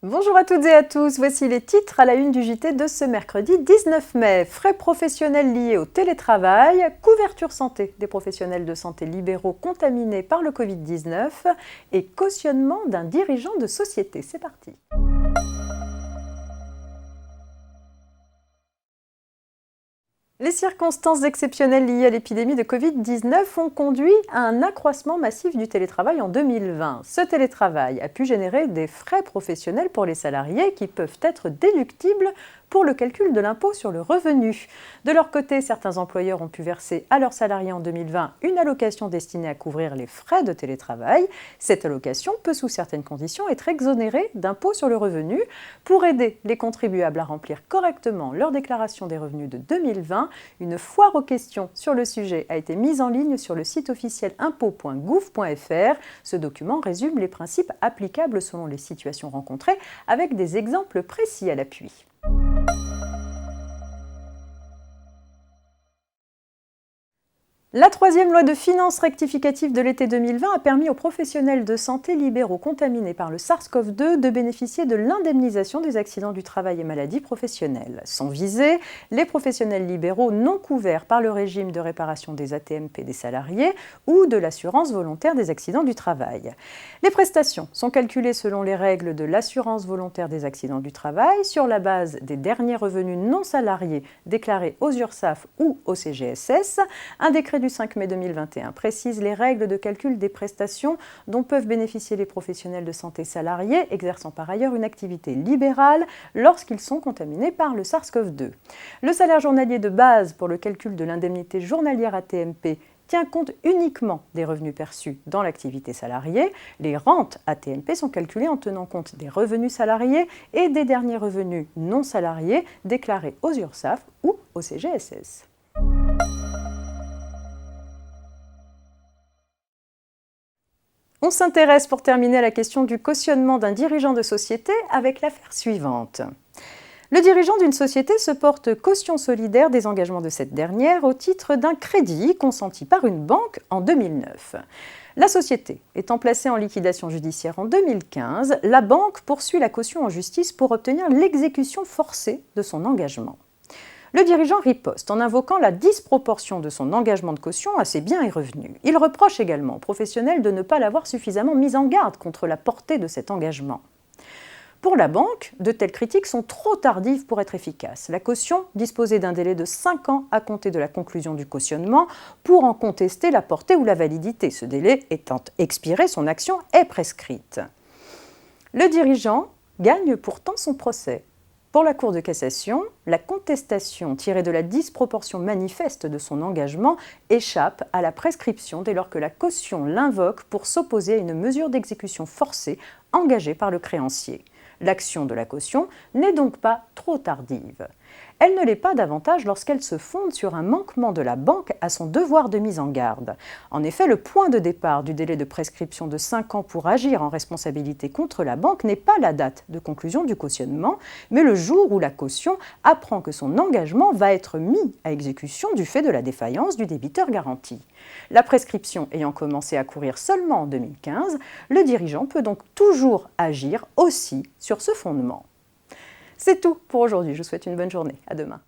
Bonjour à toutes et à tous, voici les titres à la une du JT de ce mercredi 19 mai. Frais professionnels liés au télétravail, couverture santé des professionnels de santé libéraux contaminés par le Covid-19 et cautionnement d'un dirigeant de société. C'est parti. Les circonstances exceptionnelles liées à l'épidémie de Covid-19 ont conduit à un accroissement massif du télétravail en 2020. Ce télétravail a pu générer des frais professionnels pour les salariés qui peuvent être déductibles pour le calcul de l'impôt sur le revenu. De leur côté, certains employeurs ont pu verser à leurs salariés en 2020 une allocation destinée à couvrir les frais de télétravail. Cette allocation peut, sous certaines conditions, être exonérée d'impôt sur le revenu. Pour aider les contribuables à remplir correctement leur déclaration des revenus de 2020, une foire aux questions sur le sujet a été mise en ligne sur le site officiel impôt.gouv.fr. Ce document résume les principes applicables selon les situations rencontrées avec des exemples précis à l'appui. La troisième loi de finances rectificative de l'été 2020 a permis aux professionnels de santé libéraux contaminés par le SARS-CoV-2 de bénéficier de l'indemnisation des accidents du travail et maladies professionnelles. Sont visés les professionnels libéraux non couverts par le régime de réparation des AT-MP des salariés ou de l'assurance volontaire des accidents du travail. Les prestations sont calculées selon les règles de l'assurance volontaire des accidents du travail sur la base des derniers revenus non salariés déclarés aux URSSAF ou au CGSS. Un décret du 5 mai 2021 précise les règles de calcul des prestations dont peuvent bénéficier les professionnels de santé salariés exerçant par ailleurs une activité libérale lorsqu'ils sont contaminés par le SARS-CoV-2. Le salaire journalier de base pour le calcul de l'indemnité journalière AT-MP tient compte uniquement des revenus perçus dans l'activité salariée. Les rentes AT-MP sont calculées en tenant compte des revenus salariés et des derniers revenus non salariés déclarés aux URSSAF ou au CGSS. On s'intéresse pour terminer à la question du cautionnement d'un dirigeant de société avec l'affaire suivante. Le dirigeant d'une société se porte caution solidaire des engagements de cette dernière au titre d'un crédit consenti par une banque en 2009. La société étant placée en liquidation judiciaire en 2015, la banque poursuit la caution en justice pour obtenir l'exécution forcée de son engagement. Le dirigeant riposte en invoquant la disproportion de son engagement de caution à ses biens et revenus. Il reproche également aux professionnels de ne pas l'avoir suffisamment mis en garde contre la portée de cet engagement. Pour la banque, de telles critiques sont trop tardives pour être efficaces. La caution disposait d'un délai de 5 ans à compter de la conclusion du cautionnement pour en contester la portée ou la validité. Ce délai étant expiré, son action est prescrite. Le dirigeant gagne pourtant son procès. Pour la Cour de cassation, la contestation tirée de la disproportion manifeste de son engagement échappe à la prescription dès lors que la caution l'invoque pour s'opposer à une mesure d'exécution forcée engagée par le créancier. L'action de la caution n'est donc pas trop tardive. Elle ne l'est pas davantage lorsqu'elle se fonde sur un manquement de la banque à son devoir de mise en garde. En effet, le point de départ du délai de prescription de 5 ans pour agir en responsabilité contre la banque n'est pas la date de conclusion du cautionnement, mais le jour où la caution apprend que son engagement va être mis à exécution du fait de la défaillance du débiteur garanti. La prescription ayant commencé à courir seulement en 2015, le dirigeant peut donc toujours agir aussi sur ce fondement. C'est tout pour aujourd'hui. Je vous souhaite une bonne journée. À demain.